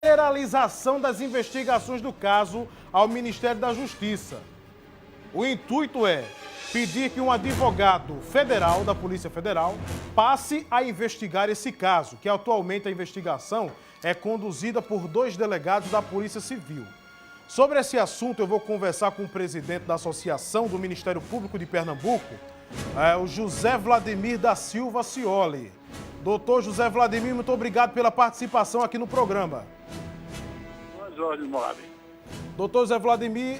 federalização das investigações do caso ao Ministério da Justiça. O intuito é pedir que um advogado federal da Polícia Federal passe a investigar esse caso, que atualmente a investigação é conduzida por 2 delegados da Polícia Civil. Sobre esse assunto, eu vou conversar com o presidente da Associação do Ministério Público de Pernambuco, o José Vladimir da Silva Cioli. Doutor José Vladimir, muito obrigado pela participação aqui no programa. Jorge Moab. Doutor José Vladimir,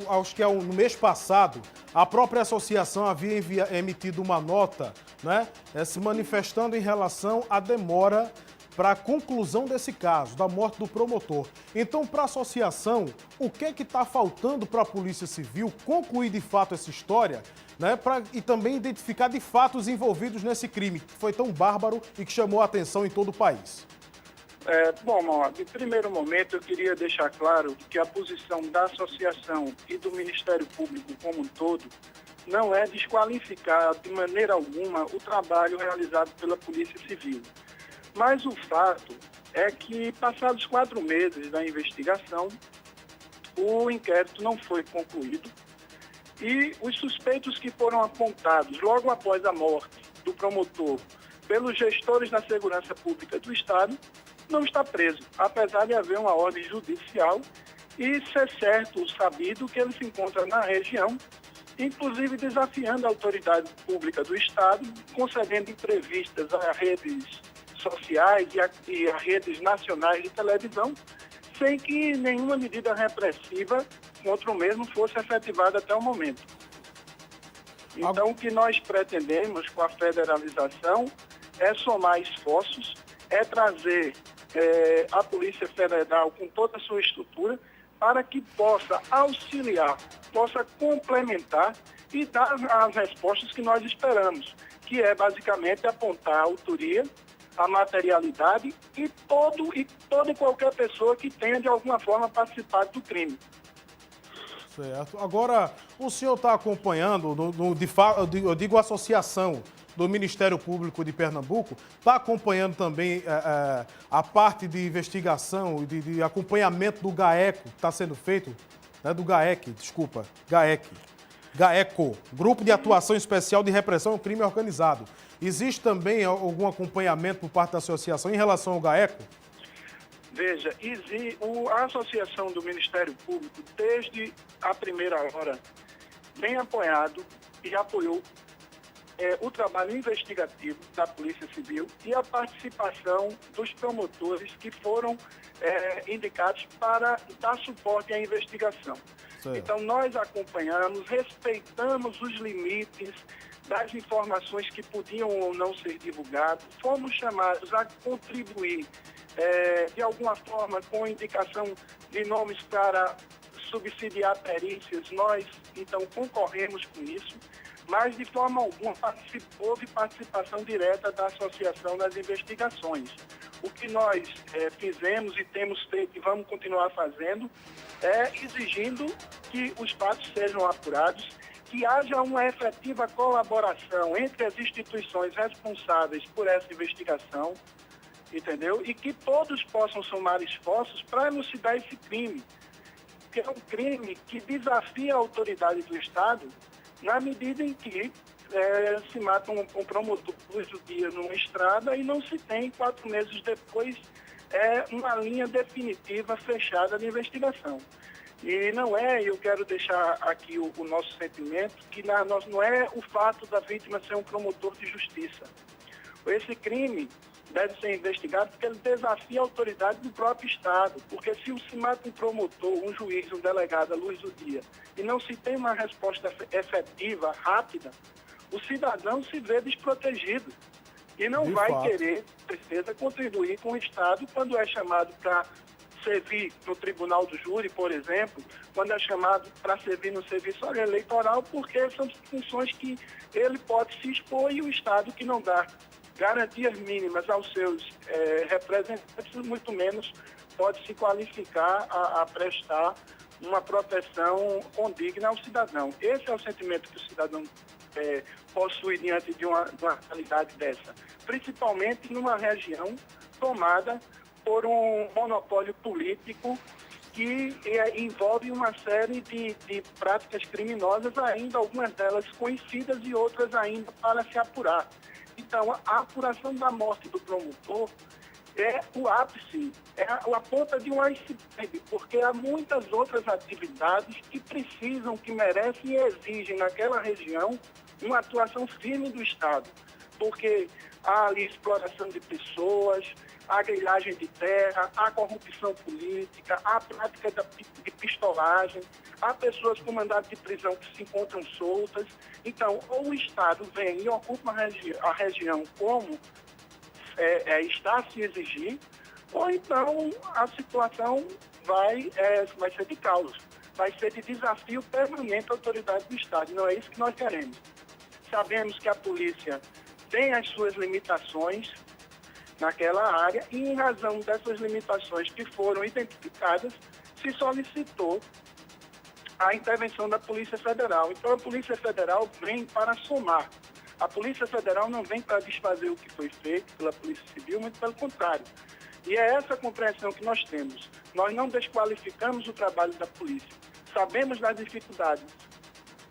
acho que no mês passado, a própria associação havia emitido uma nota, né, se manifestando em relação à demora para a conclusão desse caso, da morte do promotor. Então, para a associação, o que está faltando para a Polícia Civil concluir de fato essa história, né, e também identificar de fato os envolvidos nesse crime, que foi tão bárbaro e que chamou a atenção em todo o país? Bom, Moab, em primeiro momento eu queria deixar claro que a posição da associação e do Ministério Público como um todo não é desqualificar de maneira alguma o trabalho realizado pela Polícia Civil. Mas o fato é que, passados 4 meses da investigação, o inquérito não foi concluído e os suspeitos que foram apontados logo após a morte do promotor pelos gestores da segurança pública do Estado não está preso, apesar de haver uma ordem judicial e ser certo, sabido, que ele se encontra na região, inclusive desafiando a autoridade pública do Estado, concedendo entrevistas a redes sociais e a redes nacionais de televisão, sem que nenhuma medida repressiva contra o mesmo fosse efetivada até o momento. Então, o que nós pretendemos com a federalização é somar esforços, é trazer a Polícia Federal com toda a sua estrutura para que possa auxiliar, possa complementar e dar as respostas que nós esperamos, que é basicamente apontar a autoria, a materialidade e toda e qualquer pessoa que tenha de alguma forma participado do crime. Certo. Agora, o senhor está acompanhando, eu digo a associação do Ministério Público de Pernambuco, está acompanhando também a parte de investigação e de acompanhamento do GAECO, que está sendo feito, né, do GAEC, desculpa, GAECO, Grupo de Atuação Especial de Repressão ao Crime Organizado. Existe também algum acompanhamento por parte da associação em relação ao GAECO? Veja, a Associação do Ministério Público, desde a primeira hora, tem apoiado e apoiou o trabalho investigativo da Polícia Civil e a participação dos promotores que foram indicados para dar suporte à investigação. Certo. Então, nós acompanhamos, respeitamos os limites das informações que podiam ou não ser divulgadas, fomos chamados a contribuir de alguma forma com indicação de nomes para subsidiar perícias. Nós, então, concorremos com isso, mas de forma alguma houve participação direta da associação nas investigações. O que nós fizemos e temos feito e vamos continuar fazendo é exigindo que os fatos sejam apurados, que haja uma efetiva colaboração entre as instituições responsáveis por essa investigação, entendeu? E que todos possam somar esforços para elucidar esse crime, que é um crime que desafia a autoridade do Estado na medida em que se mata um promotor do dia numa estrada e não se tem, 4 meses depois, uma linha definitiva fechada de investigação. E não eu quero deixar aqui o nosso sentimento, que não é o fato da vítima ser um promotor de justiça. Esse crime deve ser investigado porque ele desafia a autoridade do próprio Estado, porque se se mata um promotor, um juiz, um delegado à luz do dia, e não se tem uma resposta efetiva, rápida, o cidadão se vê desprotegido e não vai querer, com certeza, contribuir com o Estado quando é chamado para servir no Tribunal do Júri, por exemplo, quando é chamado para servir no serviço eleitoral, porque são funções que ele pode se expor e o Estado que não dá garantias mínimas aos seus representantes, muito menos pode se qualificar a prestar uma proteção condigna ao cidadão. Esse é o sentimento que o cidadão possui diante de uma realidade dessa, principalmente numa região tomada por um monopólio político que envolve uma série de práticas criminosas, ainda algumas delas conhecidas e outras ainda para se apurar. Então, a apuração da morte do promotor é o ápice, é a ponta de um iceberg, porque há muitas outras atividades que precisam, que merecem e exigem naquela região uma atuação firme do Estado, porque há ali exploração de pessoas, a grilagem de terra, a corrupção política, a prática de pistolagem, há pessoas com mandado de prisão que se encontram soltas. Então, ou o Estado vem e ocupa a região como está a se exigir, ou então a situação vai ser de caos, vai ser de desafio permanente à autoridade do Estado. Não é isso que nós queremos. Sabemos que a polícia tem as suas limitações naquela área e, em razão dessas limitações que foram identificadas, se solicitou a intervenção da Polícia Federal. Então, a Polícia Federal vem para somar. A Polícia Federal não vem para desfazer o que foi feito pela Polícia Civil, muito pelo contrário. E é essa compreensão que nós temos. Nós não desqualificamos o trabalho da polícia. Sabemos das dificuldades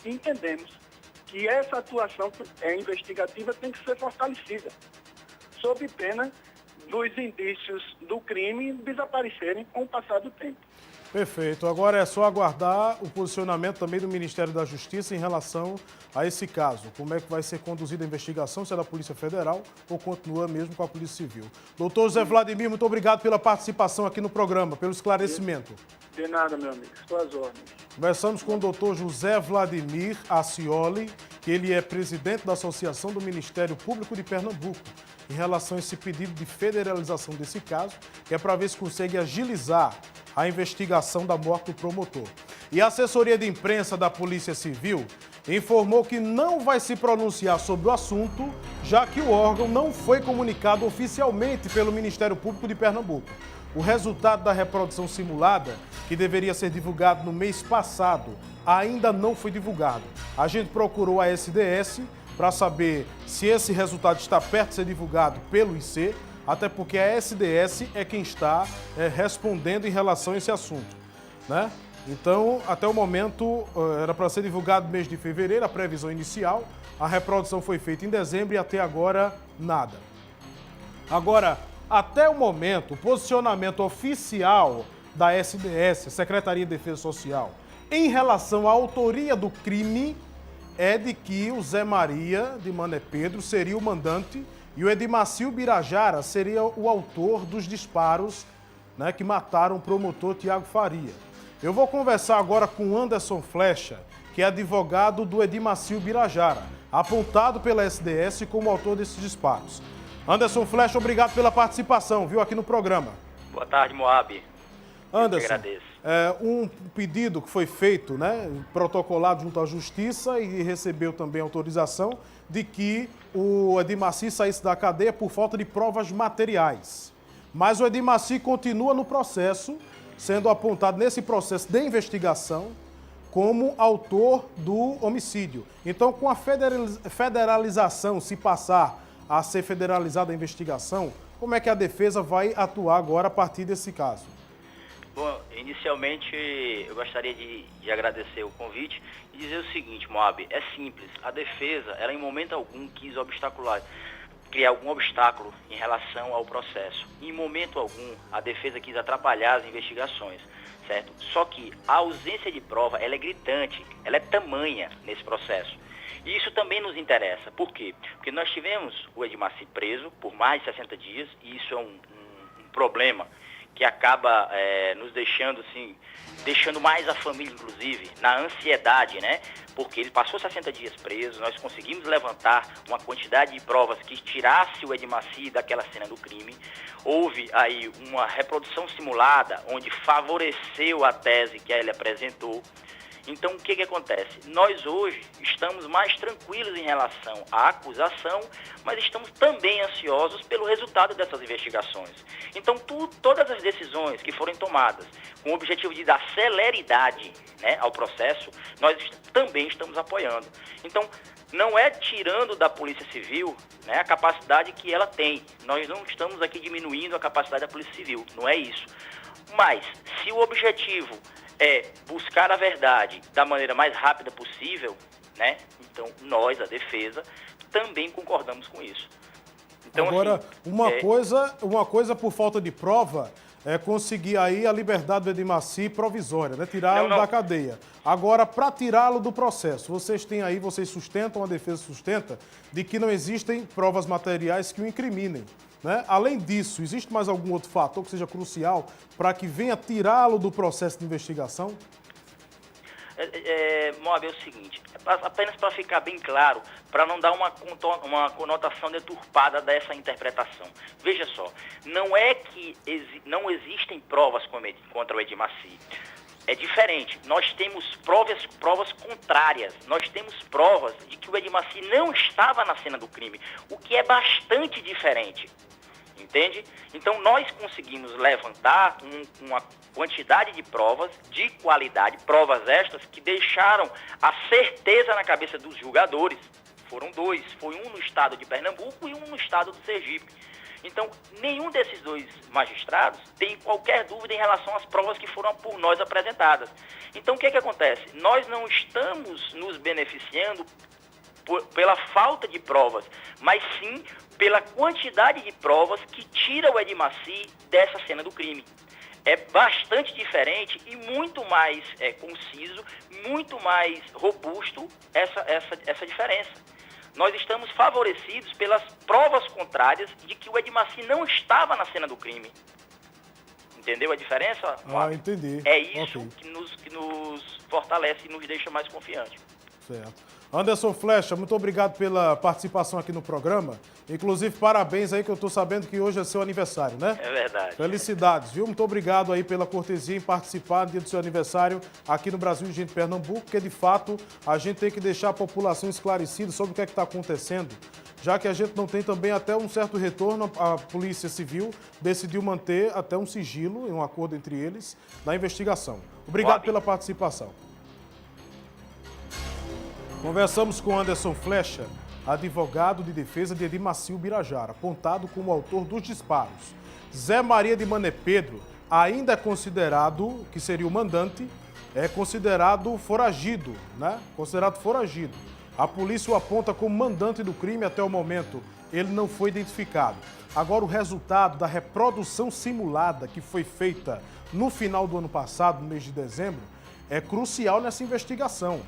e entendemos que essa atuação investigativa tem que ser fortalecida, sob pena dos indícios do crime desaparecerem com o passar do tempo. Perfeito. Agora é só aguardar o posicionamento também do Ministério da Justiça em relação a esse caso. Como é que vai ser conduzida a investigação, se é da Polícia Federal ou continua mesmo com a Polícia Civil. Doutor José Vladimir, muito obrigado pela participação aqui no programa, pelo esclarecimento. De nada, meu amigo. Suas ordens. Conversamos com o doutor José Vladimir Acioli, que ele é presidente da Associação do Ministério Público de Pernambuco, em relação a esse pedido de federalização desse caso, que é para ver se consegue agilizar a investigação da morte do promotor. E a assessoria de imprensa da Polícia Civil informou que não vai se pronunciar sobre o assunto, já que o órgão não foi comunicado oficialmente pelo Ministério Público de Pernambuco. O resultado da reprodução simulada, que deveria ser divulgado no mês passado, ainda não foi divulgado. A gente procurou a SDS para saber se esse resultado está perto de ser divulgado pelo IC, até porque a SDS é quem está respondendo em relação a esse assunto, né? Então, até o momento, era para ser divulgado no mês de fevereiro, a previsão inicial. A reprodução foi feita em dezembro e até agora, nada. Agora, até o momento, o posicionamento oficial da SDS, Secretaria de Defesa Social, em relação à autoria do crime, é de que o Zé Maria de Mané Pedro seria o mandante e o Edmacio Birajara seria o autor dos disparos, né, que mataram o promotor Tiago Faria. Eu vou conversar agora com Anderson Flecha, que é advogado do Edmacio Birajara, apontado pela SDS como autor desses disparos. Anderson Flecha, obrigado pela participação, viu, aqui no programa. Boa tarde, Moab. Anderson, eu agradeço. Um pedido que foi feito, né, protocolado junto à Justiça e recebeu também autorização de que o Edmacio saísse da cadeia por falta de provas materiais. Mas o Edmacio continua no processo, sendo apontado nesse processo de investigação como autor do homicídio. Então, com a federalização, se passar a ser federalizada a investigação, como é que a defesa vai atuar agora a partir desse caso? Bom, inicialmente eu gostaria de agradecer o convite e dizer o seguinte, Moab, é simples. A defesa, ela em momento algum quis criar algum obstáculo em relação ao processo. Em momento algum, a defesa quis atrapalhar as investigações, certo? Só que a ausência de prova, ela é gritante, ela é tamanha nesse processo. E isso também nos interessa. Por quê? Porque nós tivemos o Edmacio preso por mais de 60 dias e isso é um problema que acaba nos deixando, assim, deixando mais a família, inclusive, na ansiedade, né? Porque ele passou 60 dias preso, nós conseguimos levantar uma quantidade de provas que tirasse o Edmacio daquela cena do crime. Houve aí uma reprodução simulada, onde favoreceu a tese que ele apresentou. Então, o que acontece? Nós hoje estamos mais tranquilos em relação à acusação, mas estamos também ansiosos pelo resultado dessas investigações. Então, todas as decisões que forem tomadas com o objetivo de dar celeridade, né, ao processo, nós também estamos apoiando. Então, não é tirando da Polícia Civil, né, a capacidade que ela tem. Nós não estamos aqui diminuindo a capacidade da Polícia Civil, não é isso. Mas, se o objetivo é buscar a verdade da maneira mais rápida possível, né, então nós, a defesa, também concordamos com isso. Então, agora, assim, uma coisa por falta de prova é conseguir aí a liberdade do Edmacy provisória, né? Tirá-lo da cadeia. Agora, para tirá-lo do processo, vocês têm aí, vocês sustentam, a defesa sustenta, de que não existem provas materiais que o incriminem, né? Além disso, existe mais algum outro fator que seja crucial para que venha tirá-lo do processo de investigação? Moab, é o seguinte, apenas para ficar bem claro, para não dar uma conotação deturpada dessa interpretação. Veja só, não é que não existem provas contra o Edmacy. É diferente, nós temos provas contrárias, nós temos provas de que o Edmacy não estava na cena do crime, o que é bastante diferente. Entende? Então, nós conseguimos levantar uma quantidade de provas de qualidade, provas estas que deixaram a certeza na cabeça dos julgadores. Foram dois, foi um no estado de Pernambuco e um no estado do Sergipe. Então, nenhum desses dois magistrados tem qualquer dúvida em relação às provas que foram por nós apresentadas. Então, o que acontece? Nós não estamos nos beneficiando pela falta de provas, mas sim pela quantidade de provas que tira o Edmacy dessa cena do crime. É bastante diferente e muito mais conciso, muito mais robusto essa diferença. Nós estamos favorecidos pelas provas contrárias de que o Edmacy não estava na cena do crime. Entendeu a diferença? Entendi. É isso que nos fortalece e nos deixa mais confiantes. Certo. Anderson Flecha, muito obrigado pela participação aqui no programa. Inclusive, parabéns aí, que eu estou sabendo que hoje é seu aniversário, né? É verdade. Felicidades, viu? Muito obrigado aí pela cortesia em participar no dia do seu aniversário aqui no Brasil de Pernambuco, porque de fato a gente tem que deixar a população esclarecida sobre o que é que está acontecendo, já que a gente não tem também até um certo retorno. A Polícia Civil decidiu manter até um sigilo, em um acordo entre eles, na investigação. Obrigado pela participação. Conversamos com Anderson Flecha, advogado de defesa de Edmacy Birajara, apontado como autor dos disparos. Zé Maria de Mané Pedro ainda é considerado, que seria o mandante, é considerado foragido, né? Considerado foragido. A polícia o aponta como mandante do crime. Até o momento ele não foi identificado. Agora, o resultado da reprodução simulada que foi feita no final do ano passado, no mês de dezembro, é crucial nessa investigação.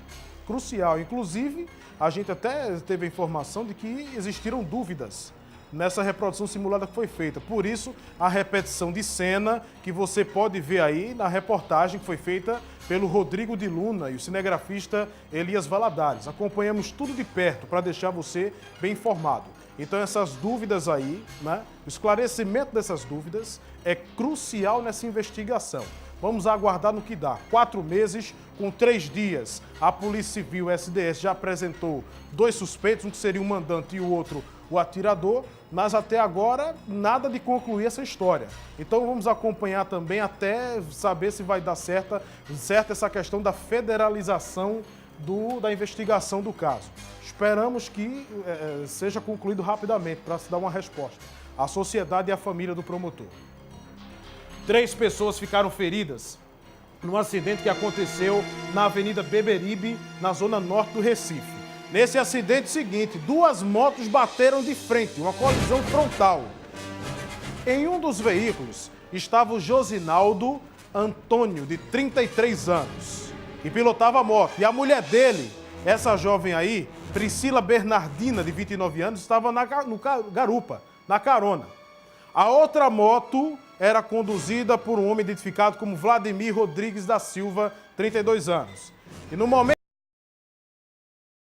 Crucial. Inclusive, a gente até teve a informação de que existiram dúvidas nessa reprodução simulada que foi feita. Por isso, a repetição de cena que você pode ver aí na reportagem que foi feita pelo Rodrigo de Luna e o cinegrafista Elias Valadares. Acompanhamos tudo de perto para deixar você bem informado. Então, essas dúvidas aí, né, o esclarecimento dessas dúvidas é crucial nessa investigação. Vamos aguardar no que dá. 4 meses com 3 dias. A Polícia Civil, SDS, já apresentou 2 suspeitos, um que seria o mandante e o outro o atirador, mas até agora nada de concluir essa história. Então vamos acompanhar também até saber se vai dar certa essa questão da federalização da investigação do caso. Esperamos que seja concluído rapidamente para se dar uma resposta à sociedade e à família do promotor. 3 pessoas ficaram feridas num acidente que aconteceu na Avenida Beberibe, na zona norte do Recife. Nesse acidente seguinte, 2 motos bateram de frente, uma colisão frontal. Em um dos veículos estava o Josinaldo Antônio, de 33 anos, que pilotava a moto. E a mulher dele, essa jovem aí, Priscila Bernardina, de 29 anos, estava no garupa, na carona. A outra moto era conduzida por um homem identificado como Vladimir Rodrigues da Silva, 32 anos. E no momento